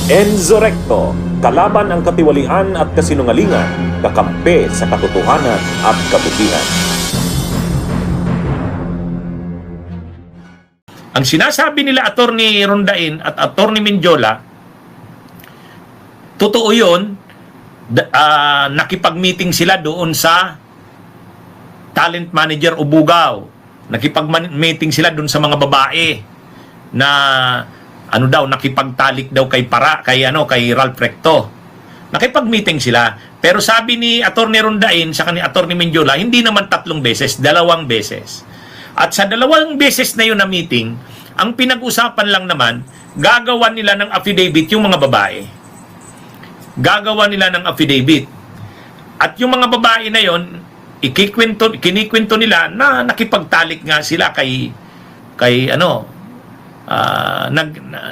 Enzo Recto, kalaban ang katiwalian at kasinungalingan, kakampi sa katotohanan at kabutihan. Ang sinasabi nila Attorney Rondain at Attorney Mendiola, totoo yun, nakipag-meeting sila doon sa talent manager o Bugaw. Nakipag-meeting sila doon sa mga babae na nakipagtalik daw kay Ralph Recto. Nakipag-meeting sila. Pero sabi ni Attorney Rondain sa kanila Attorney Mendiola, hindi naman 3 beses, 2 beses. At sa 2 beses na yun na meeting, ang pinag-usapan lang naman, gagawa nila ng affidavit yung mga babae. Gagawa nila ng affidavit. At yung mga babae na yon, kinikwento nila na nakipagtalik nga sila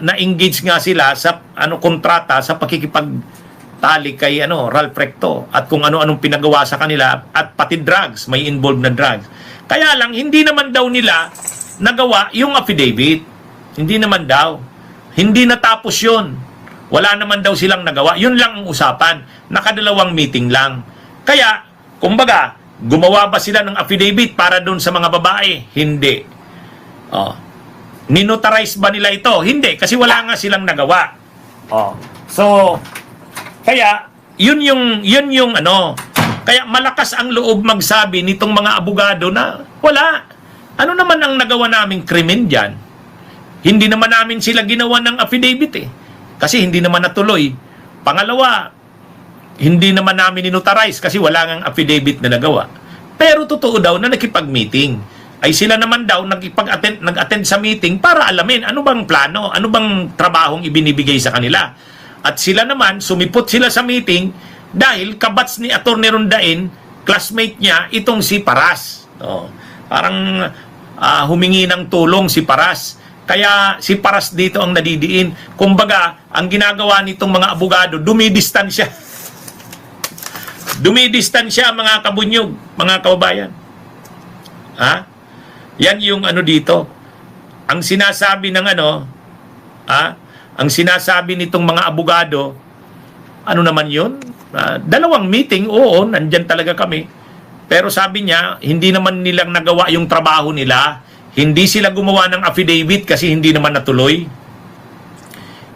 na-engage nga sila sa kontrata sa pakikipagtalik kay Ralph Recto at kung ano-anong pinagawa sa kanila at pati drugs, may involved na drugs. Kaya lang hindi naman daw nila nagawa yung affidavit. Hindi naman daw. Hindi natapos 'yon. Wala naman daw silang nagawa. Yun lang ang usapan. Nakadalawang meeting lang. Kaya, kumbaga, gumawa ba sila ng affidavit para doon sa mga babae? Hindi. Ninotarize ba nila ito? Hindi, kasi wala nga silang nagawa. So, kaya, yun yung kaya malakas ang loob magsabi nitong mga abogado na wala. Ano naman ang nagawa naming krimen dyan? Hindi naman namin sila ginawa ng affidavit Kasi hindi naman natuloy. Pangalawa, hindi naman namin ninotarize kasi wala ngang affidavit na nagawa. Pero totoo daw na nakipag-meeting. Ay sila naman daw nag-attend sa meeting para alamin ano bang plano, ano bang trabahong ibinibigay sa kanila. At sila naman, sumipot sila sa meeting dahil kabats ni Attorney Rondain, classmate niya, itong si Paras. Parang humingi ng tulong si Paras. Kaya si Paras dito ang nadidiin. Kumbaga, ang ginagawa nitong mga abogado, dumidistansya. Dumidistansya mga kabunyog, mga kababayan. Yan yung dito. Ang sinasabi ng ang sinasabi nitong mga abogado, ano naman yun? 2 meeting, oo, nandyan talaga kami. Pero sabi niya, hindi naman nilang nagawa yung trabaho nila. Hindi sila gumawa ng affidavit kasi hindi naman natuloy.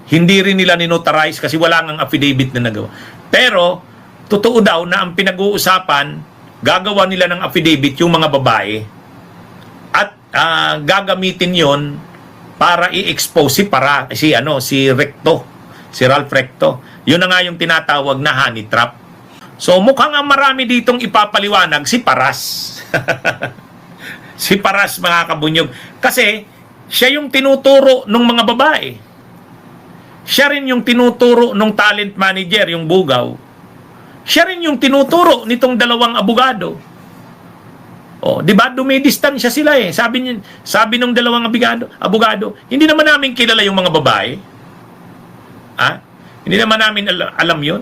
Hindi rin nila ninotarize kasi wala ngang affidavit na nagawa. Pero, totoo daw na ang pinag-uusapan, gagawa nila ng affidavit yung mga babae. At gagamitin yon para i-expose si Recto, si Ralph Recto. Yun na nga yung tinatawag na honey trap. So, mukhang ang marami ditong ipapaliwanag si Paras. Si Paras, mga kabunyog. Kasi, siya yung tinuturo ng mga babae. Siya rin yung tinuturo ng talent manager, yung Bugaw. Siya rin yung tinuturo nitong 2 abogado. Di ba? Dumidistansya sila Sabi ng 2 abogado, hindi naman namin kilala yung mga babae. Hindi naman namin alam yun.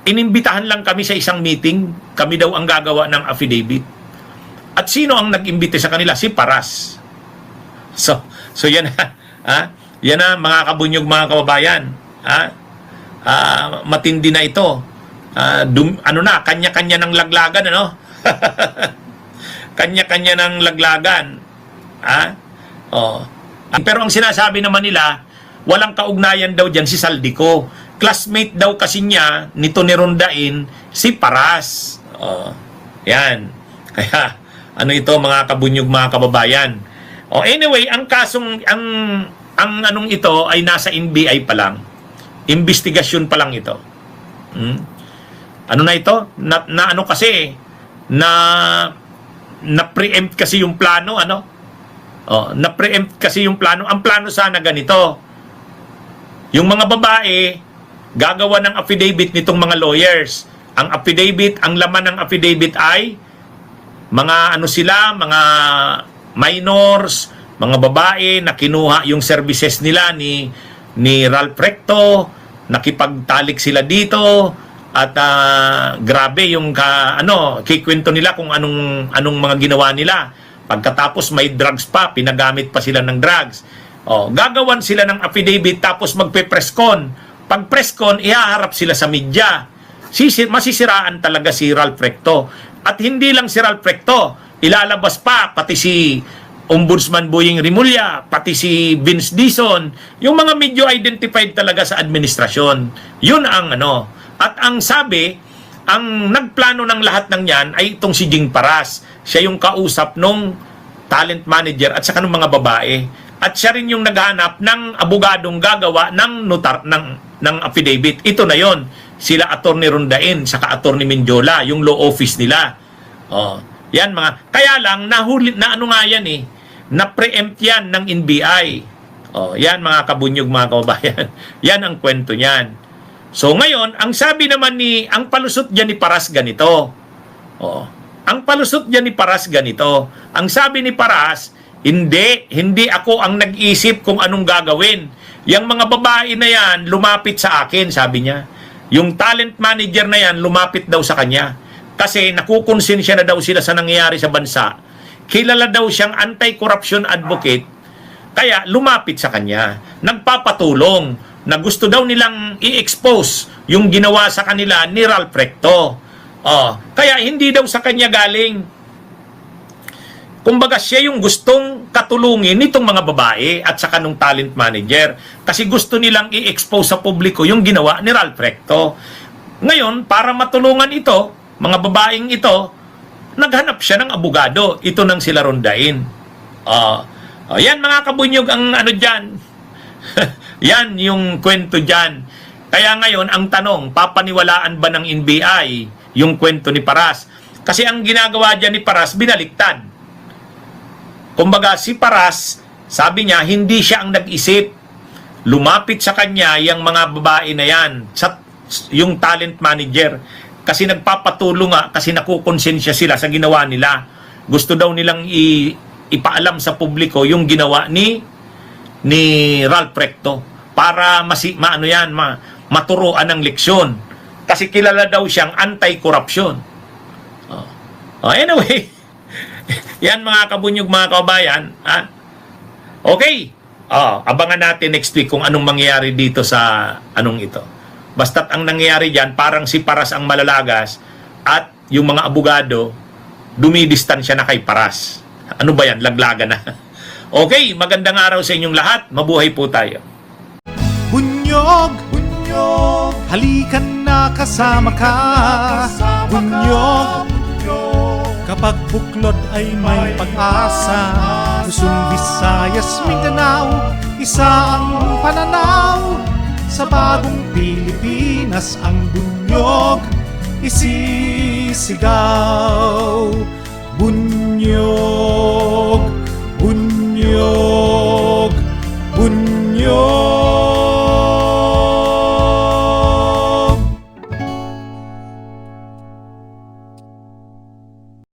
Inimbitahan lang kami sa isang meeting. Kami daw ang gagawa ng affidavit. At sino ang nag-imbite sa kanila? Si Paras. So yan yan na mga kabunyog, mga kababayan. Matindi na ito. Kanya-kanya ng laglagan, Kanya-kanya ng laglagan. Pero ang sinasabi naman nila, walang kaugnayan daw dyan si Saldico. Classmate daw kasi niya, nito ni Rondain, si Paras. Yan. Kaya, ito mga kabunyog, mga kababayan. Anyway, ang kasong, ang anong ito ay nasa NBI pa lang. Investigasyon pa lang ito. Ano na ito? Na-preempt kasi yung plano, na-preempt kasi yung plano. Ang plano sana ganito. Yung mga babae, gagawa ng affidavit nitong mga lawyers. Ang affidavit, ang laman ng affidavit ay mga mga minors, mga babae na kinuha yung services nila ni Ralph Recto, nakipagtalik sila dito, at grabe yung kikwento nila kung anong mga ginawa nila. Pagkatapos may drugs pa, pinagamit pa sila ng drugs. Gagawan sila ng affidavit tapos magpe-press con. Pag press con, ihaharap sila sa media. Masisiraan talaga si Ralph Recto. At hindi lang si Ralph Recto, ilalabas pa pati si Ombudsman Boying Rimulya, pati si Vince Dizon, yung mga medyo identified talaga sa administrasyon. Yun ang ano. At ang sabi, ang nagplano ng lahat ng yan ay itong si Jing Paras. Siya yung kausap nung talent manager at saka ng mga babae. At siya rin yung naghanap ng abogadong gagawa ng ng affidavit. Ito na yon. Sila Attorney Rondain saka Attorney Mendiola, yung law office nila. Yan mga. Kaya lang nahuli na ano nga yan na preempt yan ng NBI. Yan mga kabunyog, mga kababayan. Yan ang kwento niyan. So ngayon, ang sabi naman ang palusot diyan ni Paras ganito. Ang palusot diyan ni Paras ganito. Ang sabi ni Paras, hindi ako ang nag-isip kung anong gagawin. Yang mga babae na yan, lumapit sa akin, sabi niya. Yung talent manager na yan, lumapit daw sa kanya. Kasi nakukonsensya na daw sila sa nangyayari sa bansa. Kilala daw siyang anti-corruption advocate. Kaya lumapit sa kanya. Nagpapatulong na gusto daw nilang i-expose yung ginawa sa kanila ni Ralph Recto. Kaya hindi daw sa kanya galing. Kumbaga siya yung gustong katulungin nitong mga babae at saka nung talent manager. Kasi gusto nilang i-expose sa publiko yung ginawa ni Ralph Recto. Ngayon, para matulungan ito, mga babaeng ito, naghanap siya ng abogado. Ito nang sila Rondain. Yan mga kabunyog ang ano dyan. Yan yung kwento dyan. Kaya ngayon, ang tanong, papaniwalaan ba ng NBI yung kwento ni Paras? Kasi ang ginagawa dyan ni Paras, binaliktad. Kumbaga, si Paras, sabi niya, hindi siya ang nag-isip. Lumapit sa kanya yung mga babae na yan, yung talent manager. Kasi nagpapatulong nga, kasi nakukonsensya sila sa ginawa nila. Gusto daw nilang ipaalam sa publiko yung ginawa ni Ralph Recto para maturuan ng leksyon. Kasi kilala daw siyang anti-corruption. Anyway, yan mga kabunyog, mga kabayan. Okay. Abangan natin next week kung anong mangyayari dito sa anong ito. Basta't ang nangyayari dyan, parang si Paras ang malalagas at yung mga abogado dumidistansya na kay Paras. Ano ba yan? Laglaga na. Okay, magandang araw sa inyong lahat. Mabuhay po tayo. Bunyog, bunyog, halikan na kasama ka. Bunyog, kapag buklod ay may pag-asa. Luzon, Visayas, Mindanao, isa ang pananaw. Sa bagong Pilipinas ang bunyog isisigaw. Bunyog.